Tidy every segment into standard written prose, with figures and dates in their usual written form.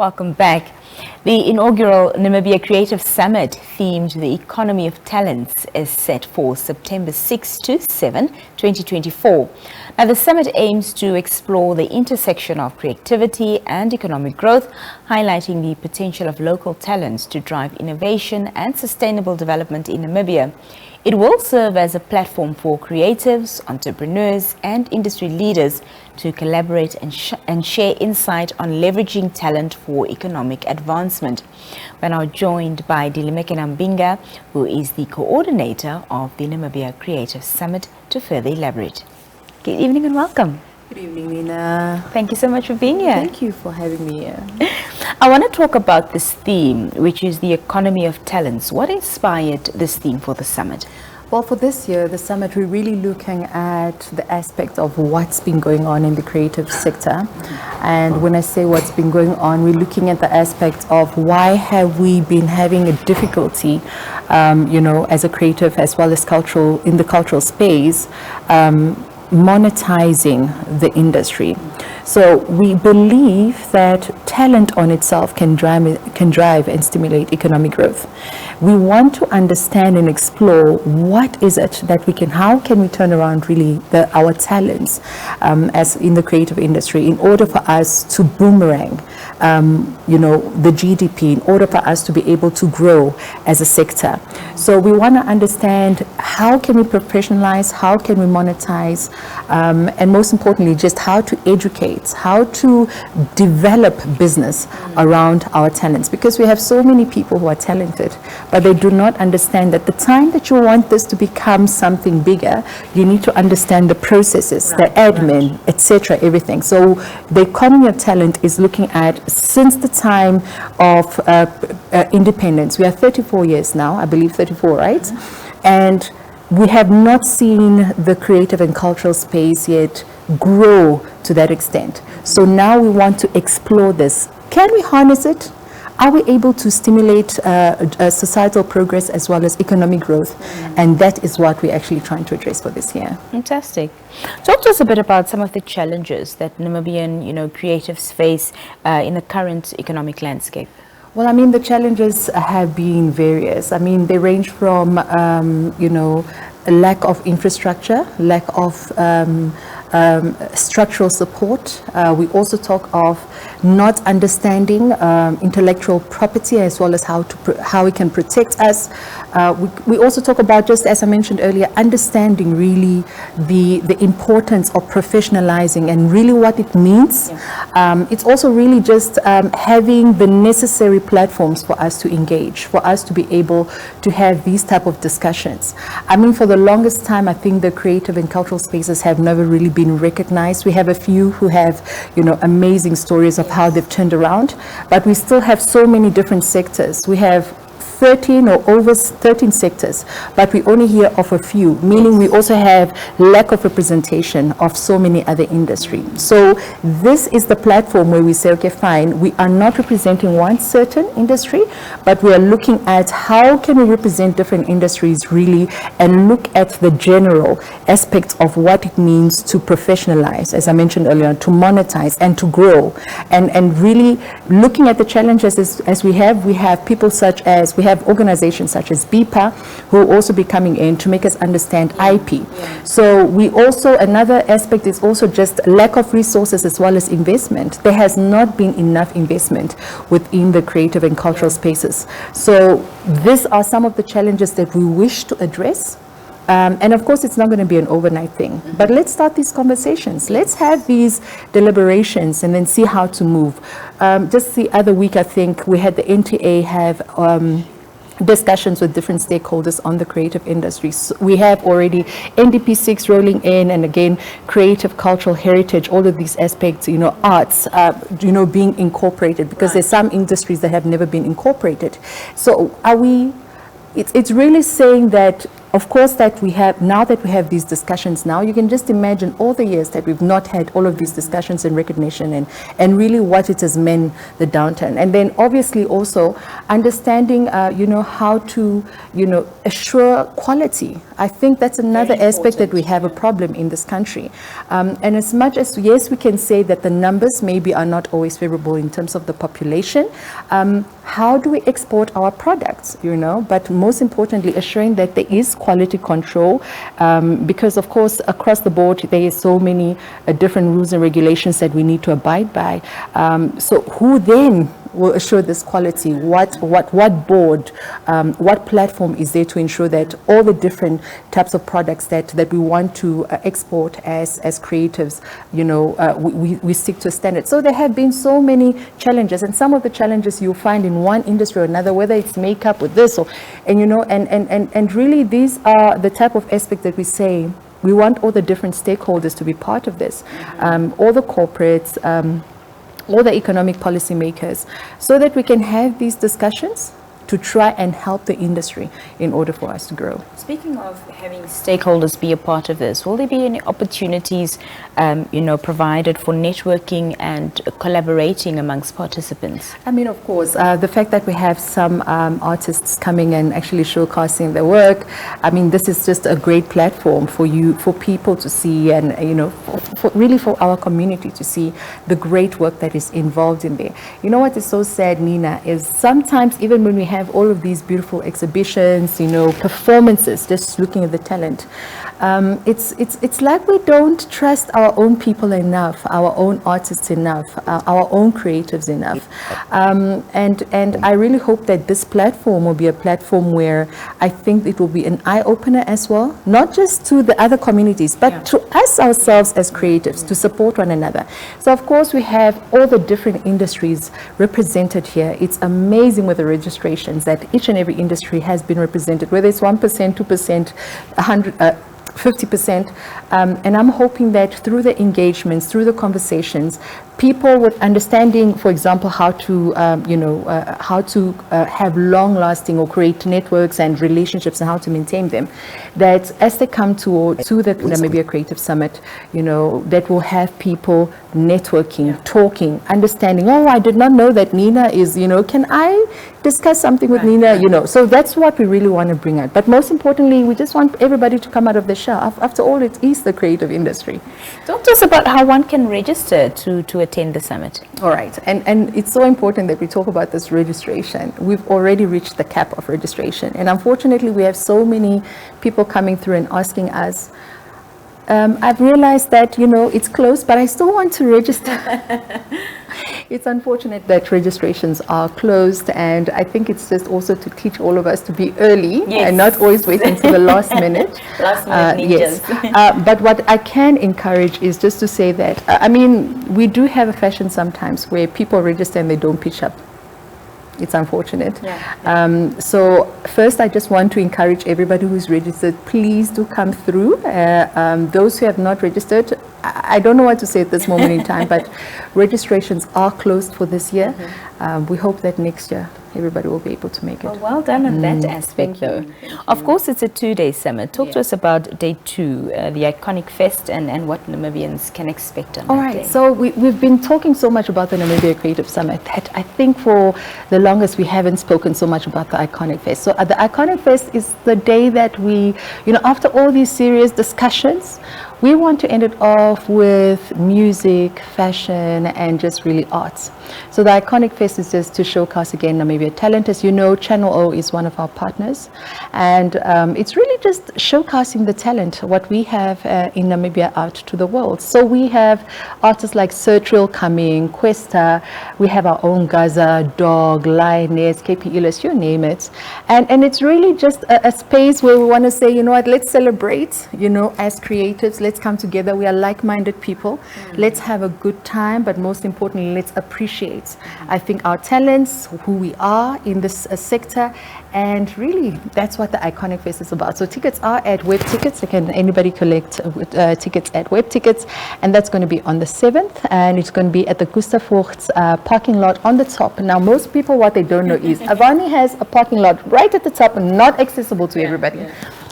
Welcome back. The inaugural Namibia Creative Summit themed The Economy of Talents is set for September 6 to 7, 2024. Now, the summit aims to explore the intersection of creativity and economic growth, highlighting the potential of local talents to drive innovation and sustainable development in Namibia. It will serve as a platform for creatives, entrepreneurs, and industry leaders to collaborate and share insight on leveraging talent for economic advancement. We're now joined by Ndilimeke Nambinga, who is the coordinator of the Namibia Creative Summit, to further elaborate. Good evening and welcome. Good evening, Nina. Thank you so much for being here. Thank you for having me here. I want to talk about this theme, which is the economy of talents. What inspired this theme for the summit? Well, for this year, the summit, we're really looking at the aspect of what's been going on in the creative sector. And when I say what's been going on, we're looking at the aspect of why have we been having a difficulty, as a creative as well as in the cultural space, monetizing the industry. So we believe that talent on itself can drive and stimulate economic growth. We want to understand and explore what is it that how can we turn around really our talents as in the creative industry in order for us to boomerang the GDP, in order for us to be able to grow as a sector. So we want to understand how can we professionalize, how can we monetize, and most importantly, just how to educate, how to develop business around our talents, because we have so many people who are talented, but they do not understand that the time that you want this to become something bigger, you need to understand the processes, the admin, etc., everything. So the economy of talent is looking at since the time of independence. We are 34 years now, I believe 34, right? And we have not seen the creative and cultural space yet grow to that extent. So now we want to explore this. Can we harness it? Are we able to stimulate societal progress as well as economic growth? And that is what we're actually trying to address for this year. Fantastic. Talk to us a bit about some of the challenges that Namibian, creatives face in the current economic landscape. Well, I mean, the challenges have been various. I mean, they range from, a lack of infrastructure, lack of structural support. We also talk of not understanding intellectual property as well as how it can protect us. We also talk about, just as I mentioned earlier, understanding really the importance of professionalizing and really what it means. Yeah. It's also really just having the necessary platforms for us to engage, for us to be able to have these type of discussions. I mean, for the longest time, I think the creative and cultural spaces have never really been recognized. We have a few who have, amazing stories of how they've turned around, but we still have so many different sectors. We have 13 or over 13 sectors, but we only hear of a few, meaning we also have lack of representation of so many other industries. So this is the platform where we say, okay, fine, we are not representing one certain industry, but we are looking at how can we represent different industries really and look at the general aspects of what it means to professionalize, as I mentioned earlier, to monetize and to grow, and really looking at the challenges as we have people such as, we have organizations such as BIPA who will also be coming in to make us understand IP. Yeah. So we also, another aspect is also just lack of resources as well as investment. There has not been enough investment within the creative and cultural spaces. So these are some of the challenges that we wish to address. And of course, it's not going to be an overnight thing, but let's start these conversations. Let's have these deliberations and then see how to move. Just the other week, I think we had the NTA have discussions with different stakeholders on the creative industry. So we have already NDP6 rolling in, and again, creative, cultural heritage, all of these aspects, arts, being incorporated, because there's some industries that have never been incorporated. So it's really saying that, of course, that we have, now that we have these discussions now, you can just imagine all the years that we've not had all of these discussions and recognition and really what it has meant, the downturn. And then obviously also understanding, how to, assure quality. I think that's another aspect that we have a problem in this country. And as much as, yes, we can say that the numbers maybe are not always favorable in terms of the population, how do we export our products, you know? But most importantly, assuring that there is quality control, because of course, across the board, there is so many different rules and regulations that we need to abide by. So who then will assure this quality? What board, what platform is there to ensure that all the different types of products that we want to export as creatives, you know, we stick to a standard? So there have been so many challenges, and some of the challenges you'll find in one industry or another, whether it's makeup with this, or, and you know, and really these are the type of aspects that we say we want all the different stakeholders to be part of this, all the corporates, all the economic policymakers, so that we can have these discussions to try and help the industry in order for us to grow. Speaking of having stakeholders be a part of this, will there be any opportunities, you know, provided for networking and collaborating amongst participants? I mean, of course, the fact that we have some artists coming and actually showcasing their work, I mean, this is just a great platform for people to see, and you know, really for our community to see the great work that is involved in there. You know what is so sad, Nina, is sometimes even when we have all of these beautiful exhibitions, you know, performances, just looking at the talent, it's like we don't trust our own people enough, our own artists enough, our own creatives enough, and I really hope that this platform will be a platform where I think it will be an eye-opener as well, not just to the other communities, but to us ourselves as creatives, to support one another. So of course we have all the different industries represented here. It's amazing with the registrations that each and every industry has been represented, whether it's 1%, 2%, 100, 50%, and I'm hoping that through the engagements, through the conversations, people with understanding, for example, how to, have long-lasting or create networks and relationships and how to maintain them, that as they come to the Namibia Creative Summit, you know, that will have people networking, talking, understanding, oh, I did not know that Nina is, you know, can I discuss something with Nina, you know? So that's what we really want to bring out. But most importantly, we just want everybody to come out of the shell. After all, it is the creative industry. Talk to us about how one can register to attend the summit. All right, and it's so important that we talk about this registration. We've already reached the cap of registration, and unfortunately we have so many people coming through and asking us, I've realized that, you know, it's closed, but I still want to register. It's unfortunate that registrations are closed, and I think it's just also to teach all of us to be early and not always wait until the last minute. Yes. But what I can encourage is just to say that, I mean, we do have a fashion sometimes where people register and they don't pitch up. It's unfortunate. So first, I just want to encourage everybody who's registered, please do come through. Those who have not registered, I don't know what to say at this moment in time, but registrations are closed for this year. We hope that next year everybody will be able to make it. Well done on that aspect, though. Of course, it's a two-day summit. Talk to us about day two, the iconic fest, and what Namibians can expect on that day. So we've been talking so much about the Namibia Creative Summit that I think for the longest we haven't spoken so much about the iconic fest. So the iconic fest is the day that we, you know, after all these serious discussions, we want to end it off with music, fashion, and just really arts. So the Iconic Fest is just to showcase again Namibia talent. As you know, Channel O is one of our partners, and it's really just showcasing the talent, what we have in Namibia out to the world. So we have artists like Sertril coming, Questa, we have our own Gaza, Dog, Lioness, KP Illis, you name it. And it's really just a space where we want to say, you know what, let's celebrate, you know, as creatives, let's come together. We are like-minded people. Let's have a good time, but most importantly, let's appreciate, I think, our talents, who we are in this sector, and really that's what the Iconic Fest is about. So tickets are at Web Tickets. Anybody collect tickets at Web Tickets, and that's going to be on the 7th, and it's going to be at the Gustav Voogts parking lot on the top. Now, most people, what they don't know is Avani has a parking lot right at the top and not accessible to everybody.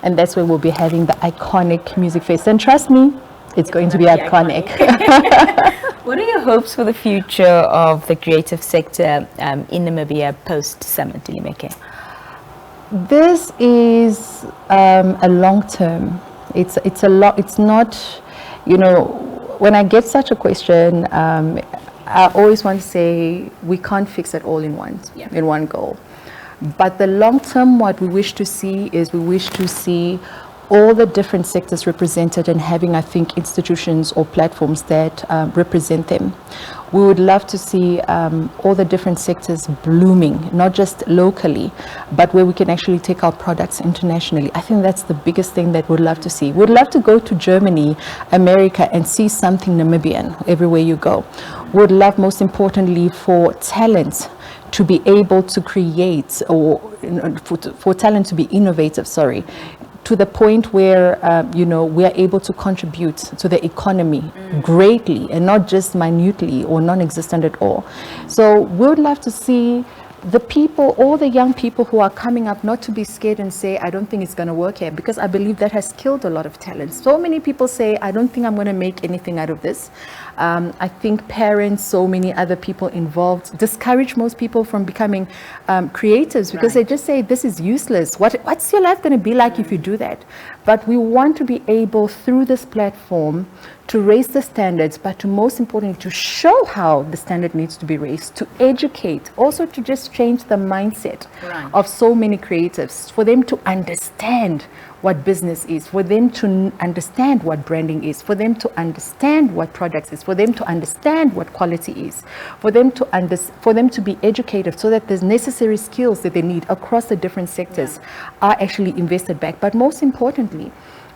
And that's where we'll be having the Iconic Music Fest. And trust me, it's going to be iconic. What are your hopes for the future of the creative sector in Namibia post-summit, Ndilimeke? This is a long term. It's a lot. It's not, you know, when I get such a question, I always want to say we can't fix it all in one go. But the long term, what we wish to see is we wish to see all the different sectors represented and having, I think, institutions or platforms that represent them. We would love to see all the different sectors blooming, not just locally, but where we can actually take our products internationally. I think that's the biggest thing that we'd love to see. We'd love to go to Germany, America, and see something Namibian everywhere you go. We'd love, most importantly, for talent to be able to create, or for talent to be innovative, to the point where, you know, we are able to contribute to the economy greatly and not just minutely or non-existent at all. So we would love to see the people, all the young people who are coming up, not to be scared and say, I don't think it's going to work here, because I believe that has killed a lot of talent. So many people say, I don't think I'm going to make anything out of this. I think parents, so many other people involved, discourage most people from becoming creatives, because they just say, this is useless. What's your life going to be like if you do that? But we want to be able, through this platform, to raise the standards, but to, most importantly, to show how the standard needs to be raised, to educate, also to just change the mindset of so many creatives, for them to understand what business is, for them to understand what branding is, for them to understand what products is, for them to understand what quality is, for them to be educated, so that the necessary skills that they need across the different sectors are actually invested back. But most importantly,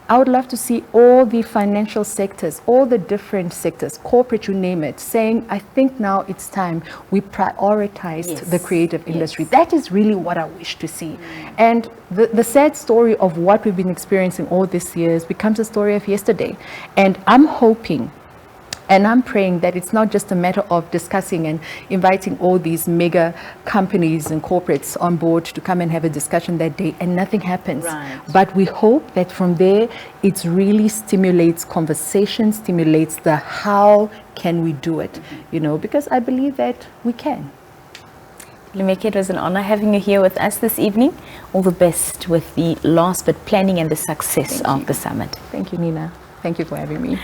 I would love to see all the financial sectors, all the different sectors, corporate, you name it, saying, I think now it's time we prioritized the creative industry. That is really what I wish to see. And the sad story of what we've been experiencing all these years becomes a story of yesterday. And I'm hoping and I'm praying that it's not just a matter of discussing and inviting all these mega companies and corporates on board to come and have a discussion that day and nothing happens. But we hope that from there, it really stimulates conversation, stimulates the how can we do it, you know, because I believe that we can. Ndilimeke, it was an honor having you here with us this evening. All the best with the last bit planning and the success of the summit. Thank you, Nina. Thank you for having me.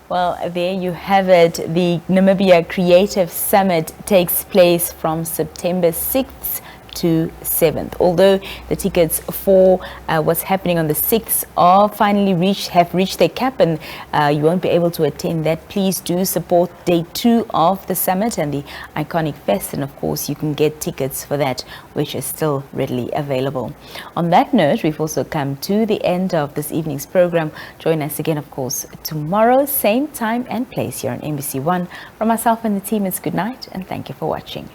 Well, there you have it. The Namibia Creative Summit takes place from September 6th to 7th. Although the tickets for what's happening on the 6th are finally have reached their cap, and you won't be able to attend that, please do support day 2 of the summit and the iconic fest, and of course you can get tickets for that, which is still readily available. On that note, we've also come to the end of this evening's program. Join us again, of course, tomorrow, same time and place here on NBC One. From myself and the team, it's good night and thank you for watching.